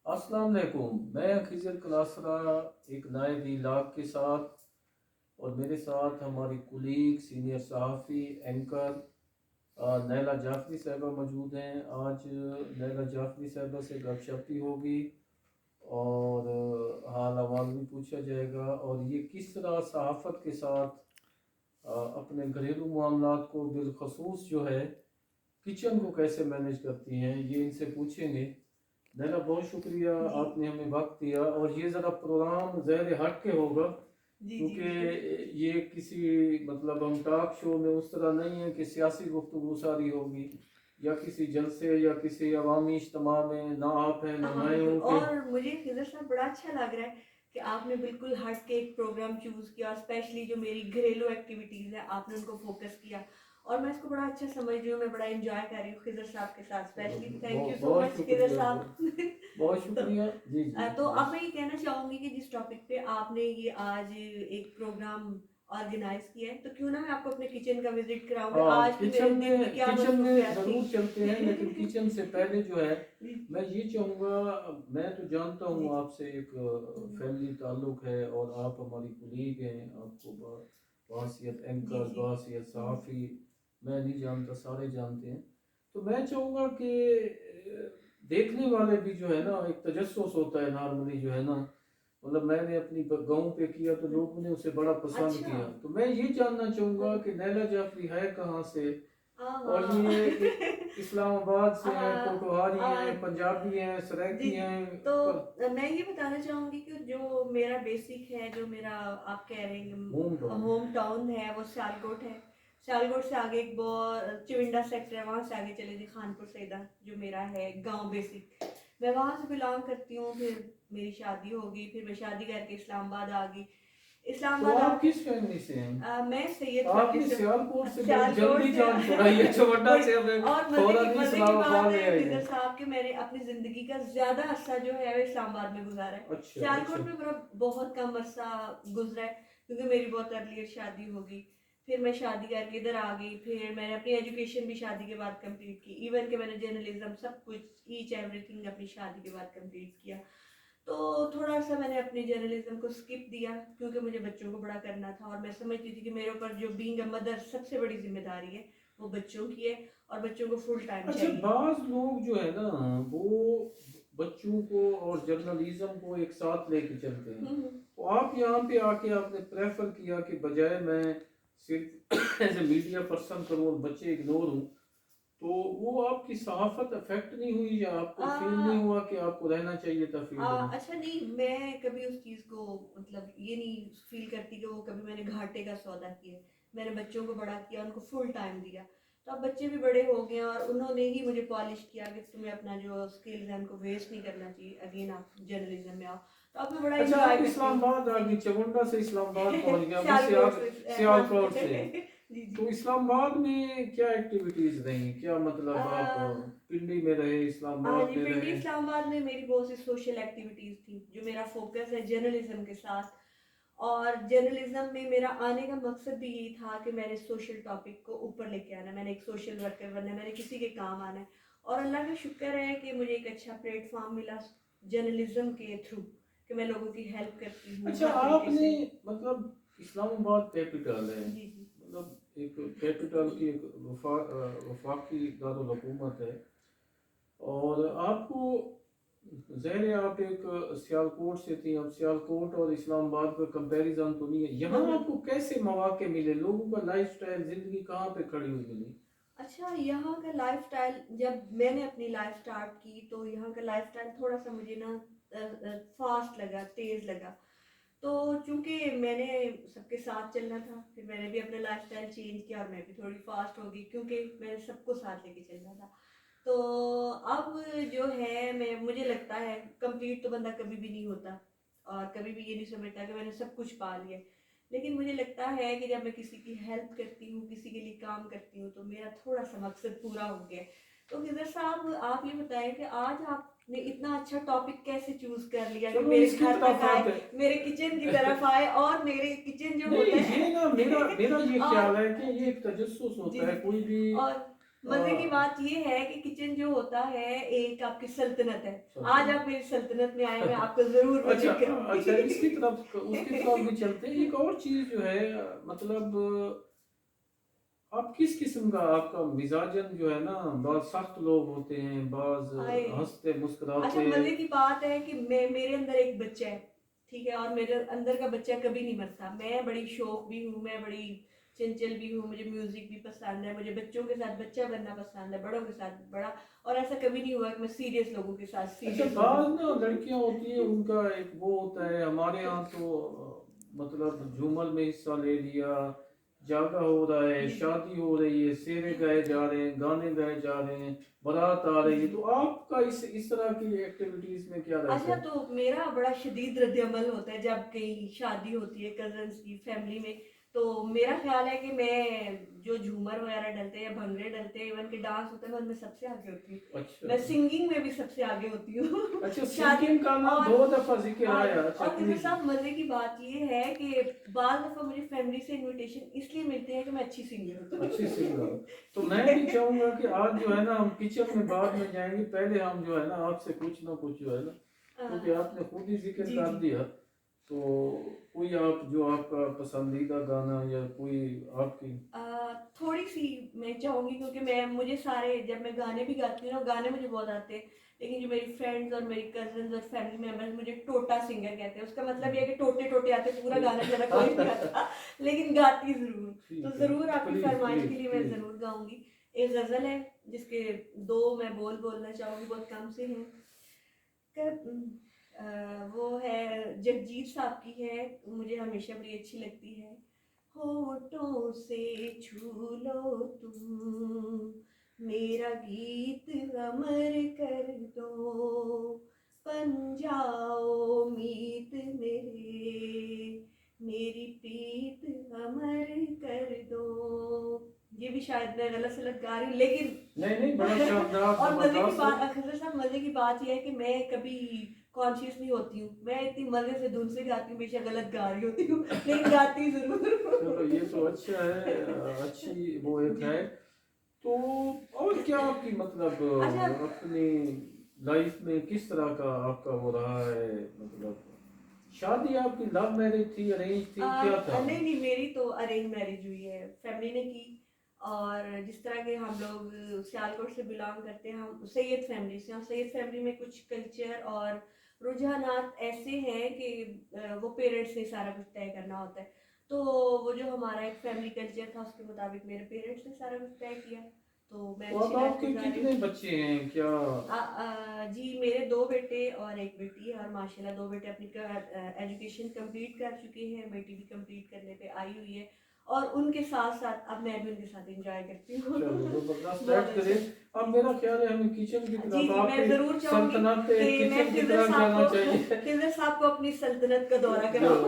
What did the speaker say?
अस्सलाम वालेकुम। मैं खिजर क्लासरा एक नए व्लॉग के साथ, और मेरे साथ हमारी कुलीग सीनियर सहाफ़ी एंकर नैला जाफरी साहबा मौजूद हैं। आज नैला जाफरी साहबा से गपशप भी होगी और हाल अहवाल भी पूछा जाएगा, और ये किस तरह सहाफ़त के साथ अपने घरेलू मामलात को बिलखसूस जो है किचन को कैसे मैनेज करती हैं, ये इनसे पूछेंगे। नैना, बहुत शुक्रिया जी आपने हमें वक्त दिया, और ये ज़रा प्रोग्राम ज़हर हट के होगा जी जी बिल्कुल। क्योंकि ये किसी मतलब हम टॉक शो में उस तरह नहीं है कि सियासी गुफ्तगू सारी होगी या किसी जलसे या किसी अवामी इज्तिमा में, ना आप हैं ना हाँ मैं बिल्कुल, हूँ कि और मुझे खिजर साहब बड़ा अच्छा लग रहा है कि आपने बिल्कुल हट के एक प्रोग्राम चूज किया, और स्पेशली जो मेरी घरेलू एक्टिविटीज है आपने उनको फोकस किया, और मैं इसको बड़ा अच्छा समझ रही हूँ। मैं बड़ा एंजॉय कर रही हूँ खिजर साहब के साथ। स्पेशली थैंक यू सो बहुत मच खिजर शुक्रिया, साहब। बहुत तो शुक्रिया। जी जी तो जी। अब मैं ये कहना चाहूंगी कि जिस टॉपिक पे आपने ये आज एक प्रोग्राम ऑर्गेनाइज किया है, तो क्यों ना मैं आपको अपने किचन का विजिट कराऊंगी हाँ, आज की मेरे दिन में क्या किचन में मसरूफियात थी। ज़रूर चलते हैं, लेकिन किचन से पहले जो है जी मैं ये चाहूँगा, मैं तो जानता जी हूँ जी। आपसे एक हम्म, फैमिली ताल्लुक़ है और आप हमारी कुलीग हैं, आपको बासियत जी एंकर, जी। बासियत हम्म, सहाफ़ी मैं नहीं जानता, सारे जानते हैं। तो मैं चाहूँगा कि देखने वाले भी जो है ना, एक तजस्सुस होता है नॉर्मली जो है ना, मतलब मैंने अपनी गाँव पे किया तो लोगों ने उसे बड़ा पसंद अच्छा। किया, तो मैं ये जानना चाहूँगा कि नैला जाफरी है कहाँ से, हाँ और हाँ। ये इस्लामाबाद से हैं, पोटोहारी आ, हैं, पंजाबी हैं, जी सराइकी जी। हैं, तो मैं ये बताना चाहूंगी कि जो मेरा बेसिक है, जो मेरा आप कह रहे होम हैं टाउन। होम टाउन है, वो सियालकोट है। सियालकोट से आगे एक बहुत चिविंडा सेक्टर है, वहाँ से आगे चले जाइए खानपुर सैदा, जो मेरा है गांव बेसिक। मैं वहाँ से बिलोंग करती हूँ। फिर मेरी शादी हो गई, फिर मैं शादी करके इस्लामाबाद आ गई। तो इस्लामाबाद आप आके किस फैमिली से हैं? मैं सैयद फैमिली आपने से हूँ। सियालकोट से बहुत सियालकोट जल्दी से जान छुड़ाई है, चवड्डा वही। से हमें और फौरन ही मजे की बात इस्लामाबाद है ले आई खिजर हैं। साहब कि मैंने अपनी जिंदगी का ज्यादा अरसा जो है वो इस्लामाबाद में गुजारा है। अच्छा अच्छा। सियालकोट में मेरा बहुत कम अरसा गुजरा है, क्योंकि मेरी बहुत अर्ली शादी हो गई। फिर मैं शादी करके इधर आ गई। फिर मैंने अपनी एजुकेशन भी शादी के बाद कंप्लीट की। इवन के मैंने जर्नलिज्म सब कुछ ईच एवरीथिंग अपनी शादी के बाद कंप्लीट किया। तो थोड़ा सा मैंने अपनी जर्नलिज्म को स्किप दिया, क्योंकि मुझे बच्चों को बड़ा करना था, और मैं समझती थी कि मेरे ऊपर जो बीइंग अ मदर सबसे बड़ी जिम्मेदारी है वो बच्चों की है, और बच्चों को फुल टाइम अच्छा, चाहिए। बाज लोग जो है ना, वो बच्चों को और जर्नलिज्म को एक साथ लेके चलते हैं। हम्म। तो आप यहाँ पे आके आपने प्रेफर किया कि बजाय मैं सिर्फ एज ए मीडिया पर्सन करूँ और बच्चे इग्नोर हूँ, तो वो आपकी सहाफत अफेक्ट नहीं हुई, या आपको फील नहीं आ, हुआ कि आपको रहना चाहिए था फील्ड में? अच्छा नहीं, मैं कभी उस चीज़ को मतलब ये नहीं फील करती कि वो कभी मैंने घाटे का सौदा किया। मैंने बच्चों को बड़ा किया, उनको फुल टाइम दिया। तो अब बच्चे भी बड़े हो गए हैं, और उन्होंने ही मुझे पॉलिश किया कि तुम्हें अपना जो स्किल्स है उनको वेस्ट नहीं करना चाहिए, अगेन आप जर्नलिज्म में आओ। तो अब मैं बड़ा अच्छा, इंजॉय आप करती हूँ। इस्लामाबाद आ जी गई, जी। चमुंडा से इस्लामाबाद पहुंच गया, अभी सियालकोट से हाँ। सियालकोट से। जी जी। तो इस्लामाबाद में क्या एक्टिविटीज रही, क्या मतलब आप पिंडी में रहे, हाँ इस्लामाबाद जी, में पिंडी रहे? इस्लामाबाद में मेरी बहुत सी सोशल एक्टिविटीज थी। जो मेरा फोकस है जर्नलिज्म के साथ, और जर्नलिज्म में मेरा आने का मकसद भी यही था कि मैंने सोशल टॉपिक को ऊपर लेके आना है, मैंने एक सोशल वर्कर बनना है, मैंने किसी के काम आना है। और अल्लाह का शुक्र है कि मुझे एक अच्छा प्लेटफॉर्म मिला जर्नलिज्म के थ्रू, कि मैं लोगों की हेल्प करती हूँ अच्छा, हर तरीके आपने से। मतलब इस्लामाबाद कैपिटल है, जी जी। मतलब एक कैपिटल की एक वफाकी दारुल हुकूमत है, और आपको ज़ाहिर है आप एक सियालकोट से थी, अब सियालकोट और इस्लामाबाद का कंपैरिजन तो नहीं है, यहाँ नहीं। आपको कैसे मौके मिले, लोगों का लाइफस्टाइल, ज़िंदगी कहाँ पे खड़ी हुई मिली? अच्छा, यहाँ का लाइफस्टाइल जब मैंने अपनी लाइफ स्टार्ट की, तो यहाँ का लाइफस्टाइल थोड़ा सा मुझे ना फास्ट लगा, तेज लगा। तो चूंकि मैंने सबके साथ चलना था, फिर मैंने भी अपना लाइफस्टाइल चेंज किया, और मैं भी थोड़ी फास्ट हो गई, क्योंकि मैंने सबको साथ लेके चलना था। तो अब जो है, मैं मुझे लगता है कंप्लीट तो बंदा कभी भी नहीं होता, और कभी भी ये नहीं समझता कि मैंने सब कुछ पा लिया। लेकिन मुझे लगता है कि जब मैं किसी की हेल्प करती हूँ, किसी के लिए काम करती हूँ, तो मेरा थोड़ा सा मकसद पूरा हो गया। तो खिजर साहब, आप ये बताएं कि आज आपने इतना अच्छा टॉपिक कैसे चूज कर लिया कि चलो मेरे इसकी घर तक तरफ आए, आते मेरे किचन की तरफ आए, और मेरे किचन जो नहीं, होता ये है। ना मेरा मेरा ये ख्याल और है कि ये जी एक तजस्सुस जी होता है जी। कोई भी। और मजे की बात ये है कि किचन जो होता है एक आपकी सल्तनत है। आज आप मेरी सल्तनत में आए, मैं आपको जरूर अच्छा विजिट करूंगी। अच्छा, उसकी तरफ भी चलते हैं। एक और चीज जो है, मतलब आप किस किस्म का, आपका मिजाजन जो है ना, बाज सख्त लोग होते हैं, बाज आए, हंसते अच्छा मुस्कुराते। मजे की बात है कि मेरे अंदर एक बच्चा है, ठीक है, और मेरे अंदर का बच्चा कभी नहीं मरता। मैं बड़ी शौक भी हूँ, मैं बड़ी चंचल भी हूँ, मुझे म्यूजिक भी पसंद है, मुझे बच्चों के साथ बच्चा बनना पसंद है, बड़ों के साथ बड़ा। और ऐसा कभी नहीं हुआ कि मैं सीरियस लोगों के साथ अच्छा, सीरियस हो बाज जाऊं। ना लड़कियां होती हैं, उनका एक वो होता है, हमारे यहाँ तो मतलब झूमर में हिस्सा ले लिया, जागा हो रहा है, जी। शादी हो रही है, सेरे गाए जा रहे हैं, गाने गाए जा रहे हैं, बारात आ रही है, जी। तो आपका इस तरह की एक्टिविटीज में क्या रहता अच्छा, है? तो मेरा बड़ा शदीद रद्द-ए-अमल होता है जब कहीं शादी होती है कजन्स की फैमिली में। तो मेरा ख्याल है कि मैं जो झूमर वगैरह डलते हैं या भंगड़े डलते हैं, इवन के डांस होते हैं, मैं उनमें सबसे आगे होती हूँ। अच्छा मैं सिंगिंग में भी सबसे आगे होती हूँ। अच्छा, शादी सिंगिंग का ना और 2 दफा जिक्र हाँ, आया। अच्छा और किसी प्लीज। साहब मजे की बात ये है कि बार दफा मुझे फैमिली से इनविटेशन इसलिए मिलते हैं कि मैं अच्छी सिंगर अच्छी सिंगर। हूँ। तो मैं ठीक भी है। चाहूंगा कि आज जो है ना, हम किचन में बाद में जाएंगे, पहले हम जो है ना आपसे कुछ ना कुछ जो है ना, क्योंकि आपने खुद ही जिक्र जी कर जी। दिया, तो कोई आप जो आपका पसंदीदा गाना या कोई आपकी। थोड़ी सी मैं चाहूंगी, क्योंकि मैं मुझे सारे, जब मैं गाने भी गाती हूँ ना, गाने मुझे बहुत आते हैं, लेकिन जो मेरी फ्रेंड्स और मेरी कजन्स और फैमिली मेंबर्स मुझे टोटा सिंगर कहते हैं। उसका मतलब ये है कि टोटे टोटे आते, पूरा गाना मेरा कोई नहीं आता, लेकिन गाती जरूर। तो ठीक है, जरूर आपकी प्लीज फरमाइश के प्लीज लिए मैं प्लीज। जरूर गाऊंगी। एक गजल है जिसके 2 मैं बोलना चाहूंगी, बहुत कम से हैं। वो है, जगजीत साहब की है, मुझे हमेशा बड़ी अच्छी लगती है। होठों से छू लो तुम, मेरा गीत अमर कर दो, बन जाओ मीत मेरे, मेरी प्रीत अमर कर दो। ये भी शायद मैं गलत सलत गा रही हूँ, लेकिन नहीं नहीं, बड़ा शानदार और मजे की जबरदस्त। बात, अखतर साहब मजे की बात यह है कि मैं कभी कॉन्शियस नहीं होती हूँ, मैं इतनी मजे से धुन से गाती हूँ, बेशक गलत गा रही होती हूँ, लेकिन गाती चलो ये तो जरूर। अच्छा है, अच्छी वो एक जी। है। तो और क्या आपकी मतलब अच्छा, अपनी लाइफ में किस तरह का आपका वो रहा है, मतलब शादी आपकी लव मैरिज थी, अरेंज थी, क्या था? नहीं नहीं, मेरी तो अरेंज मैरिज हुई है, फैमिली ने की। और जिस तरह के हम लोग सियालकोट से बिलोंग करते हैं, हम सैयद फैमिली से, और सैयद फैमिली में कुछ कल्चर और रुझानात ऐसे हैं कि वो पेरेंट्स ने सारा कुछ तय करना होता है। तो वो जो हमारा एक फैमिली कल्चर था, उसके मुताबिक मेरे पेरेंट्स ने सारा कुछ तय किया। तो मैं तो अच्छी अब लाइफ आपके गुजारी। कितने बच्चे हैं क्या? जी, मेरे 2 बेटे और 1 बेटी है, और माशाल्लाह 2 बेटे अपनी एजुकेशन कंप्लीट कर चुके हैं, बेटी भी कंप्लीट करने पे आई हुई है, और उनके साथ साथ अब मैं भी उनके साथ एंजॉय करती हूँ। चलो जबरदस्त, बहुत दैट्स अच्छा। ग्रेट। अब मेरा ख्याल है हमें किचन की जी तरफ, जी, मैं आपकी जरूर चाहूंगी सल्तनत कि मैं किचन की तरफ जाना चाहिए। खिज़र साहब को अपनी सल्तनत का दौरा जो कराऊं।